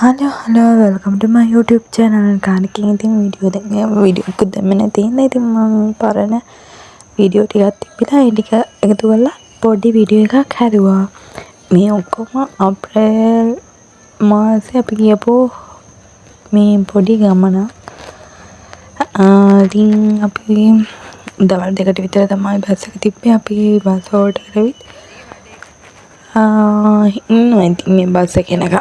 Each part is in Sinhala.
Halo, welcome to my YouTube channel. Kaniki ඉතින් වීඩියෝ එකක් දැම්මේ තියෙනවා. ඉතින් මම පරණ වීඩියෝ ටිකක් තිබිලා ඒ ටික එකතු කරලා පොඩි වීඩියෝ එකක් හැදුවා. මේ ඔක්කොම අප්‍රේල් මාසේ අපි ගියපු මේ පොඩි ගමනක්. ඉතින් අපි දවල් දෙකට විතර තමයි බස් එක තිබ්බේ. අපි බස් හෝල්ඩ් කරවිත් ඉන්නවා ඉතින් මේ බස් එකේ නේක.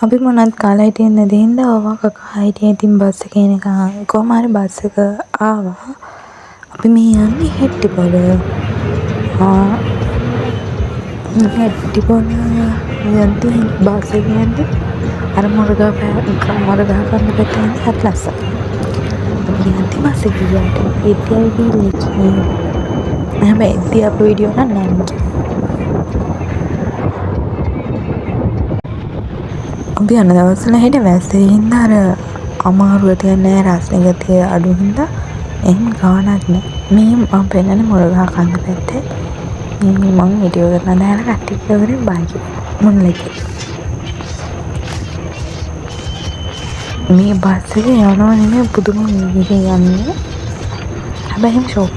අපි මොනත් කාලා හිටියේ නැති හින්දා ඔවා කකා හිටියේ. ඉතින් බස් එකේ එනකන් කොහම හරි බස් එක ආවා. අපි මේ යන්නේ හෙට්ටිපොළ. හෙට්ටිපොළ යද්දී බස් එකේ යද්දී අර මොරගහ කන්න පැත්තේ යන්නේ අත්ලස්ස. අපි යද්දී බස් එක ගියාට ඉතින් ගිහින් හැබැයි ඉතින් අපේ වීඩියෝ නම් නැහැ. අපි යන දවස්වල හෙට වැස්සේ හින්දා අර අමාරුවට යන්නේ රස්නේ ගතිය අඩු හින්දා එහෙම ගානක් නෑ. මේ මම පෙන්නන්නේ මොරගහ කන්ද පැත්තේ. මේ මම වීඩියෝ කරන දාලා කට්ටිය කරගෙන බයි මොන්ලෙකේ. මේ බස් එකේ යනවා නෙමෙයි පුදුම විදිහේ යන්නේ. හැබැයි එහෙම ෂොක්.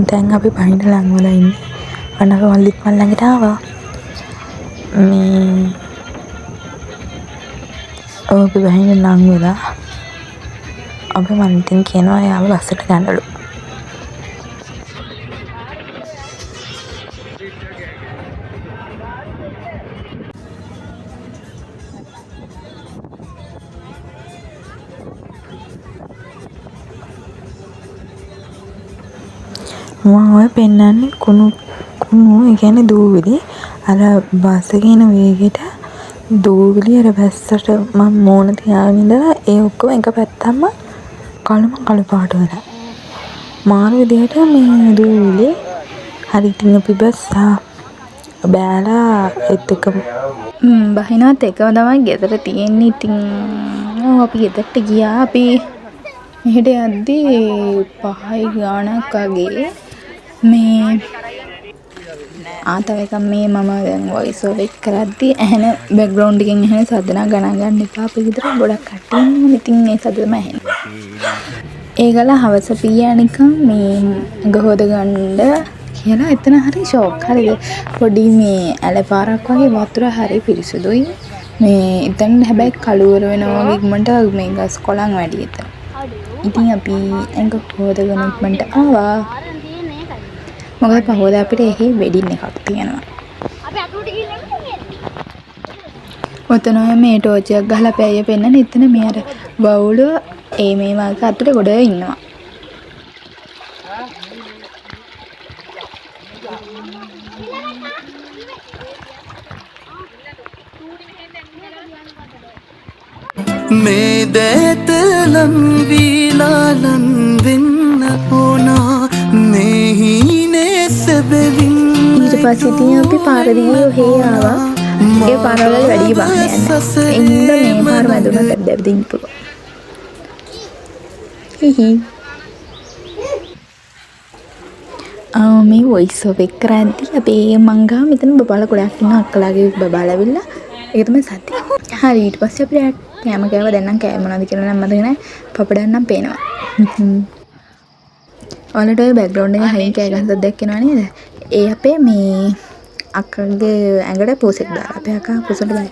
දැන් අපි පහින්ට ලං වෙලා ඉන්නේ. අනක වල්ලිත් මල් ළඟට ආවා. මේ අපි පහින්ට ලං වෙලා අපි මන් ඉතින් කියනවා යාව බස්සට ගන්නලු. මම ඔය පෙන්නන්නේ කුණු ඒ කියන්නේ දූවිලි. අර බස් එකේ යන වේගෙට දූවිලි අර වැස්සට මම මෝන තියාගෙන ඉඳලා ඒ ඔක්කොම එක පැත්තම කළු පාට වෙලා. මාරු විදිහට මේ දූවිලි හරි ඉතින් අපි බස්සා බෑලා එතකම බහිනවත් එකම තමයි ගෙදර තියෙන්නේ. ඉතින් අපි ගෙදරට ගියා. අපි මෙහෙට යද්දී 5 ගාණක් වගේ මේ තව එකක් මේ මම දැන් වොයිස් ඕවර් කරද්දී ඇහෙන බෑග්ග්‍රවුන්ඩ් එකෙන් ඇහෙන සද්දනා ගණන් ගන්න එපා. අපි විතර ගොඩක් කට්ටිය ඉන්නවා. ඉතින් මේ සද්ද තමයි ඇහෙන්නේ. ඒගොල්ලෝ හවස පීයා නිකන් මේ ඇඟ හොද ගන්න කියලා එතන හරි ෂොක්. හරිද? පොඩි මේ ඇල පාරක් වගේ වතුර හරි පිරිසුදුයි. මේ එතන හැබැයි කළුවර වෙනවා වගේ ඉක්මනට මේ ගස් කොළන් වැඩි එතන. ඉතින් අපි ඇඟ හොදගෙන ඉක්මනට ආවා. මොකද පහෝදා අපිට එහි වෙඩින් එකක් තියෙනවා. අපි අතුට ගිහින් ඔතන මේ ටෝච් එකක් ගහලා පැය පෙන්නන එතන මේ අර වවුල මේ වාක අතුට ගොඩ ඉන්නවා. මේ දෙතලම් විලාලන් වෙන්න ඕනා මෙහිනේ සැබවින්. ඊට පස්සේ ඉතින් අපි පාර දිගේ ඔහේ ආවා. ඒ පාරවල වැඩි වාහන යන්නේ. ඒ හින්දා මේ පාර වැදුනත් දැබ් දෙන්න පුළුවන්. හිහි. මේ වොයිස් ඕවර් කරද්දී අපි මංගා මෙතන බබාලා ගොඩක් ඉන්න අක්කලාගේ බබාලා ඇවිල්ලා ඒක තමයි සත්‍ය. හරි ඊට පස්සේ අපි කෑම කෑවා. දැන් නම් කෑම මොනවද කියලා නම් මතක නැහැ. පපඩම් නම් පේනවා. ඔයාලට ඔය බෑග්ග්‍රවුන්ඩ් එකේ හයින් කෑ ගහන සද්දයක් එනවා නේද? ඒ අපේ මේ අක්කගේ ඇඟට පූසෙක් දාලා. අපේ අක්කා පූසට බයි.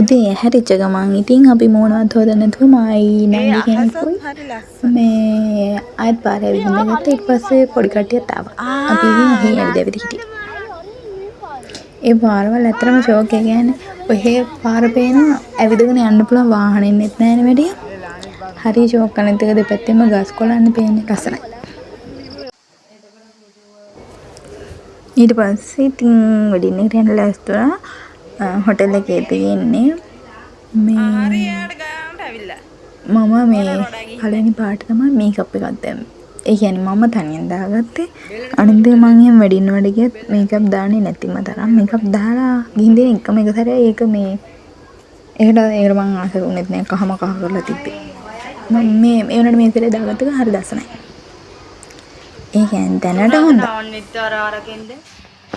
උදේ හැරිච්ච ගමන් ඉතින් අපි මොනවත් හොදන්න නැතුව මායි නංගි කෙනෙකුයි මේ ආයෙත් පාරේ ඇවිදින්න ගත්තා. ඊට පස්සේ පොඩි කට්ටියත් ආවා. අපි ඉතින් ඇවිද හිටියා. ඒ පාරවල් ඇත්තටම ෂෝක් එක කියන්නේ ඔහේ පාර පේනවා ඇවිදගෙන යන්න පුළුවන් වාහනෙන් නෙත් නැහැනේ වැඩි. හරි ෂෝක් අනිත් එක දෙපැත්තෙම ගස් කොළන් පේන්නේ ලස්සනයි. ඊට පස්සේ ඉතින් වෙඩින් එකට යන්න ලෑස්ති වුණා. හොටෙල් එකේ තියෙන්නේ මේ මම මේ පළවෙනි පාට තමයි මේකප් එකක් දැම්මේ. ඒ කියන්නේ මම තනියෙන් දාගත්තේ. අනිත් දේ මම එහෙම වැඩින්න වැඩ ගියත් මේකප් දාන්නේ නැතිම තරම්. මේකප් දාලා ගිහින් දෙන එකම එක සැරේ ඒක මේ ඒකට මම ආස වුණෙත් නෑ කහම කහ කරලා තිබ්බේ. මම මේ වුණාට මේ සැරේ දාගත්ත එක හරි ලස්සනයි. ඒ කියන්නේ දැනට හොඳයි. ඔන්නිත් අරකින්ද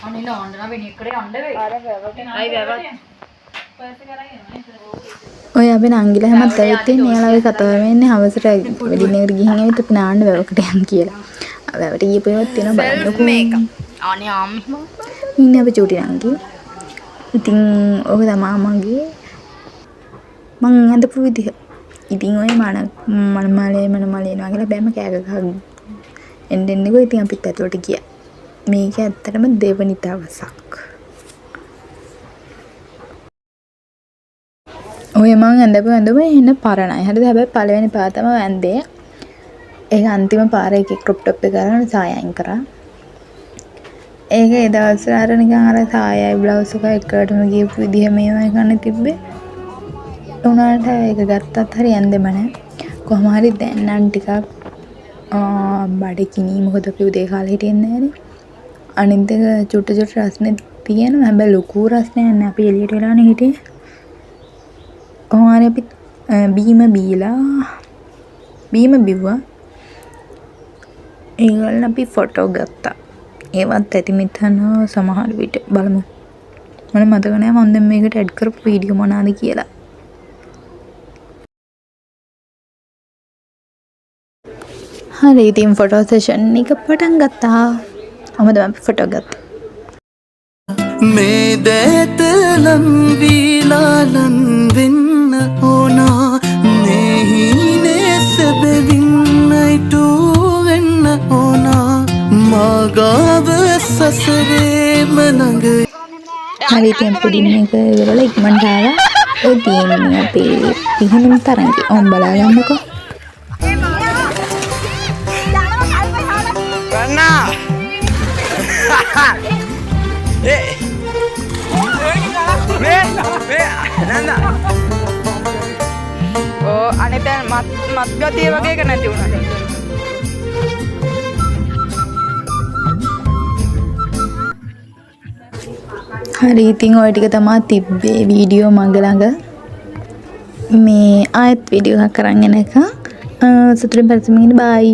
අනින ඕන්න වෙන එකට යන්න වෙයි. අර වැවත්. ඔය අපි නංගිලා හැමත් ඇවිත් ඉන්නේ. එයාලා ඔය කතාව වෙන්නේ හවසට වෙඩින් එකට ගිහින් ඇවිත් අපි නාන්න වැවකට යන් කියලා. වැවට ගියපේවත් තියෙනවා බලන්නකෝ. මේක. අනේ ආම්මි ඉන්නේ අපි චූටි නංගි. ඉතින් ඔක තමයි මගේ මං හදපු විදිහ. ඉතින් ඔය මනමාලේ එනවා කියලා බෑම කෑග ගහගෙන එන්නෙන්නකෝ. ඉතින් අපිත් ඇතුලට ගියා. මේක ඇත්තටම දෙවනි දවසක්. ඔය මං ඇඳපු එන්න පරණයි. හරිද? හැබැයි පළවෙනි පාර තමයි ඇඳේ. ඒක අන්තිම පාර එකේ ක්‍රොප් টොප් එක ගන්න සායයන් කරා. ඒක ඒ දවස්වල අර නිකන් අර සායයි බ්ලවුස් එක එකටම ගියපු විදිහ මේවයි ගන්න තිබ්බේ. උනාට ඒක ගත්තත් හරි ඇඳෙම නැහැ. කොහොම හරි දැන් නම් ටිකක් බඩකිනි මොකද අපි උදේ කාලේ හිටියේ නැහැනේ. අනිත් එක චුට්ට රස්නේ තියෙනවා. හැබැයි ලොකු රස්නයක් නැහැ. අපි එළියට වෙලානේ හිටියේ. කොහොම හරි අපි බීම බිව්වා. ඒගොල්ලන් අපි ෆොටෝ ගත්තා. ඒවත් ඇති මිතන සමහර විට බලමු. මම මතක නැහැ මම දැන් මේකට ඇඩ් කරපු වීඩියෝ මොනවාද කියලා. හරි ඉතින් ෆොටෝ සෙෂන් එක පටන් ගත්තා. අමද අපි ෆොටෝ ගත්තා. මේ දේත ලම්විලාලන් වෙන්න ඕනා මේ හීනේ සැබවින්නයිටු වෙන්න ඕනා මාගාව සසරේම ළඟ. හරි ඉතින් පුඩින් එක ඉවරලා ඉක්මනට ආවා. ඒ තියෙන්නේ අපේ පිහිනුම් තරංගි. ඔම් බලා ගන්නකෝ. අනේ දැන් මත් ගතිය වගේ එක නැති වුණා. හරි ඉතින් ඔය ටික තමයි තිබ්බේ වීඩියෝ මගේ ළඟ. මේ ආයෙත් වීඩියෝ එකක් කරන් එන එක. සතුටින් පරිස්සමින් ඉන්න බයි.